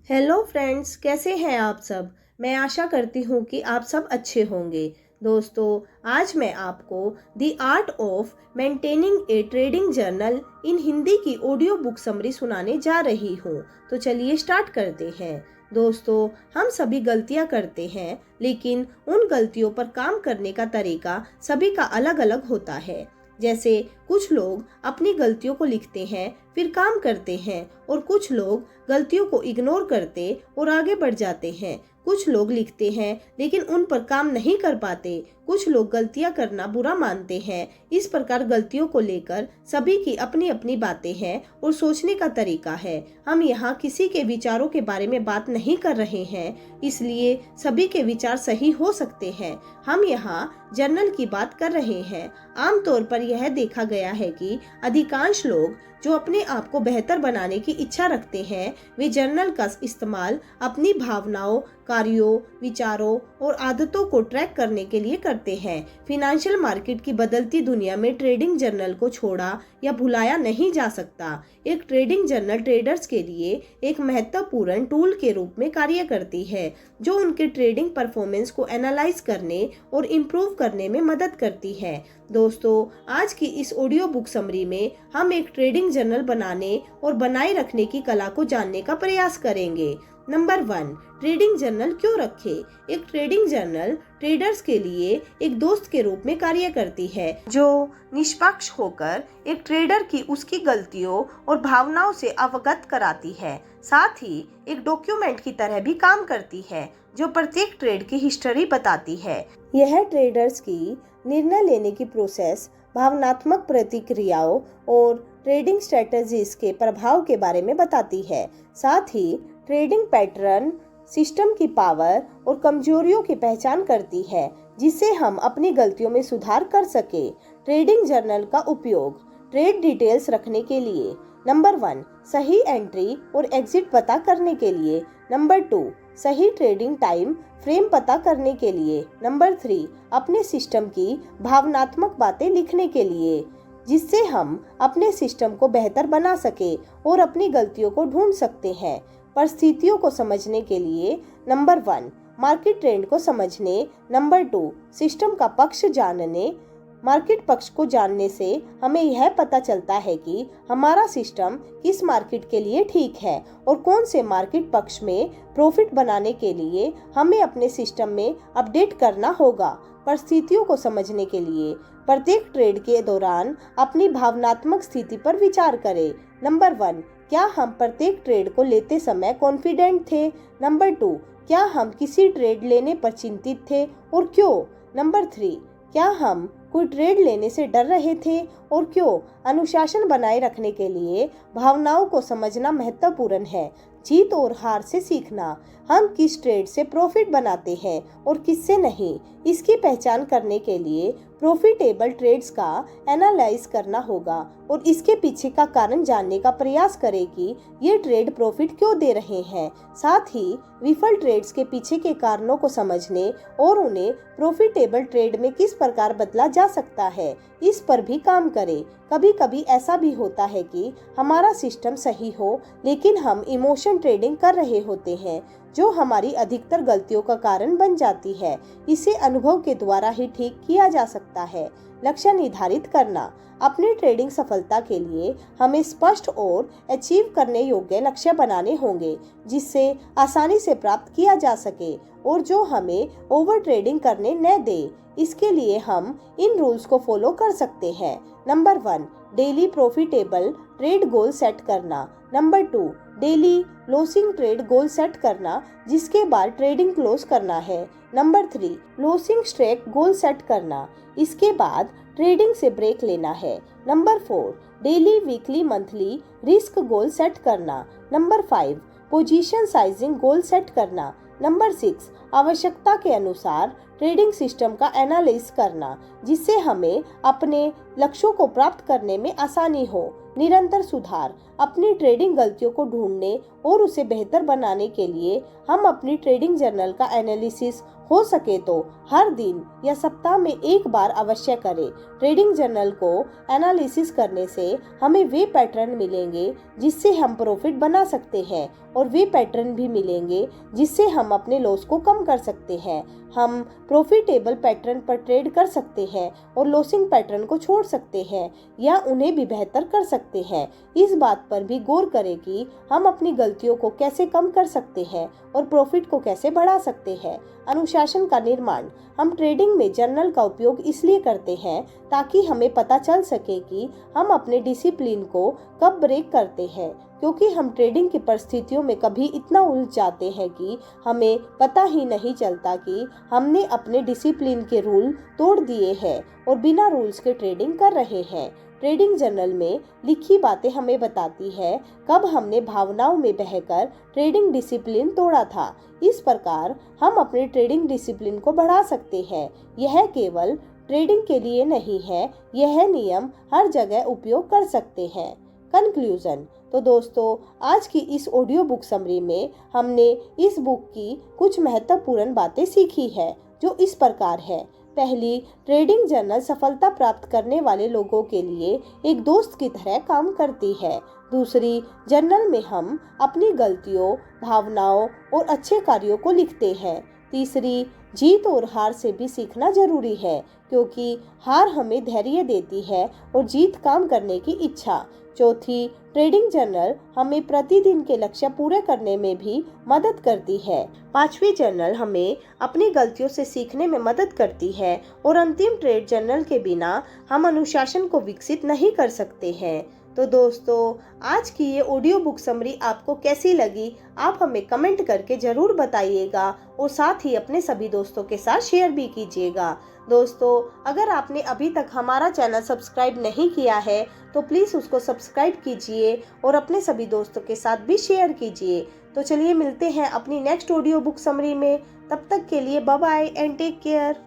Hello friends, कैसे हैं आप सब। मैं आशा करती हूँ कि आप सब अच्छे होंगे। दोस्तों, आज मैं आपको the art of maintaining a trading journal in Hindi की ऑडियो बुक समरी सुनाने जा रही हूँ। तो चलिए स्टार्ट करते हैं। दोस्तों, हम सभी गलतियाँ करते हैं, लेकिन उन गलतियों पर काम करने का तरीका सभी का अलग अलग होता है। जैसे कुछ लोग अपनी गलतियों को लिखते हैं, फिर काम करते हैं, और कुछ लोग गलतियों को इग्नोर करते और आगे बढ़ जाते हैं। कुछ लोग लिखते हैं लेकिन उन पर काम नहीं कर पाते। कुछ लोग गलतियां करना बुरा मानते हैं। इस प्रकार गलतियों को लेकर सभी की अपनी अपनी बातें हैं और सोचने का तरीका है। हम यहाँ किसी के विचारों के बारे में बात नहीं कर रहे हैं, इसलिए सभी के विचार सही हो सकते हैं। हम यहाँ जर्नल की बात कर रहे हैं। आमतौर पर यह देखा गया है कि अधिकांश लोग जो अपने आप को बेहतर बनाने की इच्छा रखते हैं, वे जर्नल का इस्तेमाल अपनी भावनाओं, कार्यों, विचारों और आदतों को ट्रैक करने के लिए करते हैं। फिनेंशियल मार्केट की बदलती दुनिया में ट्रेडिंग जर्नल को छोड़ा या भुलाया नहीं जा सकता। एक ट्रेडिंग जर्नल ट्रेडर्स के लिए एक महत्वपूर्ण टूल के रूप में कार्य करती है, जो उनके ट्रेडिंग परफॉर्मेंस को एनालाइज करने और इम्प्रूव करने में मदद करती है। दोस्तों, आज की इस ऑडियो बुक समरी में हम एक ट्रेडिंग जर्नल बनाने और बनाए रखने की कला को जानने का प्रयास करेंगे। नंबर 1, ट्रेडिंग जर्नल क्यों रखें। एक ट्रेडिंग जर्नल ट्रेडर्स के लिए एक दोस्त के रूप में कार्य करती है, जो निष्पक्ष होकर एक ट्रेडर की उसकी गलतियों और भावनाओं से अवगत कराती है। साथ ही एक डॉक्यूमेंट की तरह भी काम करती है, जो प्रत्येक ट्रेड की हिस्ट्री बताती है। यह ट्रेडर्स की निर्णय लेने की प्रोसेस, भावनात्मक प्रतिक्रियाओं और ट्रेडिंग स्ट्रेटजीज के प्रभाव के बारे में बताती है। साथ ही ट्रेडिंग पैटर्न, सिस्टम की पावर और कमजोरियों की पहचान करती है, जिससे हम अपनी गलतियों में सुधार कर सके। ट्रेडिंग जर्नल का उपयोग ट्रेड डिटेल्स रखने के लिए। नंबर 1, सही एंट्री और एग्जिट पता करने के लिए। नंबर 2, सही ट्रेडिंग टाइम फ्रेम पता करने के लिए। नंबर 3, अपने सिस्टम की भावनात्मक बातें लिखने के लिए, जिससे हम अपने सिस्टम को बेहतर बना सके और अपनी गलतियों को ढूंढ सकते हैं। परिस्थितियों को समझने के लिए। नंबर 1, मार्केट ट्रेंड को समझने। नंबर 2, सिस्टम का पक्ष जानने। मार्केट पक्ष को जानने से हमें यह पता चलता है कि हमारा सिस्टम किस मार्केट के लिए ठीक है और कौन से मार्केट पक्ष में प्रॉफिट बनाने के लिए हमें अपने सिस्टम में अपडेट करना होगा। परिस्थितियों को समझने के लिए प्रत्येक ट्रेड के दौरान अपनी भावनात्मक स्थिति पर विचार करें। नंबर 1, क्या हम प्रत्येक ट्रेड को लेते समय कॉन्फिडेंट थे। नंबर 2, क्या हम किसी ट्रेड लेने पर चिंतित थे और क्यों। नंबर 3, क्या हम कोई ट्रेड लेने से डर रहे थे और क्यों। अनुशासन बनाए रखने के लिए भावनाओं को समझना महत्वपूर्ण है। जीत और हार से सीखना, हम किस ट्रेड से प्रॉफिट बनाते हैं और किससे नहीं, इसकी पहचान करने के लिए प्रॉफिटेबल ट्रेड्स का एनालाइज करना होगा और इसके पीछे का कारण जानने का प्रयास करें कि ये ट्रेड प्रॉफिट क्यों दे रहे हैं। साथ ही विफल ट्रेड्स के पीछे के कारणों को समझने और उन्हें प्रॉफिटेबल ट्रेड में किस प्रकार बदला जा सकता है, इस पर भी काम करें। कभी कभी ऐसा भी होता है कि हमारा सिस्टम सही हो, लेकिन हम इमोशन ट्रेडिंग कर रहे होते हैं, जो हमारी अधिकतर गलतियों का कारण बन जाती है। इसे अनुभव के द्वारा ही ठीक किया जा सकता है। लक्ष्य निर्धारित करना, अपनी ट्रेडिंग सफलता के लिए हमें स्पष्ट और अचीव करने योग्य लक्ष्य बनाने होंगे, जिससे आसानी से प्राप्त किया जा सके और जो हमें ओवर ट्रेडिंग करने न दे। इसके लिए हम इन रूल्स को फॉलो कर सकते हैं। Number 1, daily profitable trade goal set करना। Number 2, daily losing trade goal set करना, जिसके बाद ट्रेडिंग क्लोज करना है। Number 3, losing streak goal set करना, इसके बाद ट्रेडिंग से ब्रेक लेना है। Number 4, daily, weekly, monthly risk goal set करना। Number 5, position sizing goal set करना। नंबर 6, आवश्यकता के अनुसार ट्रेडिंग सिस्टम का एनालिसिस करना, जिससे हमें अपने लक्ष्यों को प्राप्त करने में आसानी हो। निरंतर सुधार, अपनी ट्रेडिंग गलतियों को ढूंढने और उसे बेहतर बनाने के लिए हम अपनी ट्रेडिंग जर्नल का एनालिसिस हो सके तो हर दिन या सप्ताह में एक बार अवश्य करें। ट्रेडिंग जर्नल को एनालिसिस करने से हमें वे पैटर्न मिलेंगे जिससे हम प्रॉफिट बना सकते हैं और वे पैटर्न भी मिलेंगे जिससे हम अपने लॉस को कम कर सकते हैं। हम प्रॉफिटेबल पैटर्न पर ट्रेड कर सकते हैं और लॉसिंग पैटर्न को छोड़ सकते हैं या उन्हें भी बेहतर कर सकते हैं। इस बात पर भी गौर करें कि हम अपनी गलतियों को कैसे कम कर सकते हैं और प्रॉफिट को कैसे बढ़ा सकते हैं। अनुशासन का निर्माण। हम ट्रेडिंग में जर्नल का उपयोग इसलिए करते हैं ताकि हमें पता चल सके कि हम अपने डिसिप्लिन को कब ब्रेक करते हैं, क्योंकि हम ट्रेडिंग की परिस्थितियों में कभी इतना उलझ जाते हैं कि हमें पता ही नहीं चलता कि हमने अपने डिसिप्लिन के रूल तोड़ दिए हैं और बिना रूल्स के ट्रेडिंग कर रहे हैं। ट्रेडिंग जर्नल में लिखी बातें हमें बताती है कब हमने भावनाओं में बहकर ट्रेडिंग डिसिप्लिन तोड़ा था। इस प्रकार हम अपने ट्रेडिंग डिसिप्लिन को बढ़ा सकते हैं। यह केवल ट्रेडिंग के लिए नहीं है, यह नियम हर जगह उपयोग कर सकते हैं। कंक्लूजन। तो दोस्तों, आज की इस ऑडियो बुक समरी में हमने इस बुक की कुछ महत्वपूर्ण बातें सीखी है जो इस प्रकार है। पहली, ट्रेडिंग जर्नल सफलता प्राप्त करने वाले लोगों के लिए एक दोस्त की तरह काम करती है। दूसरी, जर्नल में हम अपनी गलतियों, भावनाओं और अच्छे कार्यों को लिखते हैं। तीसरी, जीत और हार से भी सीखना जरूरी है, क्योंकि हार हमें धैर्य देती है और जीत काम करने की इच्छा। चौथी, ट्रेडिंग जर्नल हमें प्रतिदिन के लक्ष्य पूरे करने में भी मदद करती है। पांचवी, जर्नल हमें अपनी गलतियों से सीखने में मदद करती है। और अंतिम, ट्रेड जर्नल के बिना हम अनुशासन को विकसित नहीं कर सकते हैं। तो दोस्तों, आज की ये ऑडियो बुक समरी आपको कैसी लगी, आप हमें कमेंट करके ज़रूर बताइएगा और साथ ही अपने सभी दोस्तों के साथ शेयर भी कीजिएगा। दोस्तों, अगर आपने अभी तक हमारा चैनल सब्सक्राइब नहीं किया है तो प्लीज़ उसको सब्सक्राइब कीजिए और अपने सभी दोस्तों के साथ भी शेयर कीजिए। तो चलिए मिलते हैं अपनी नेक्स्ट ऑडियो बुक समरी में। तब तक के लिए bye bye and take care.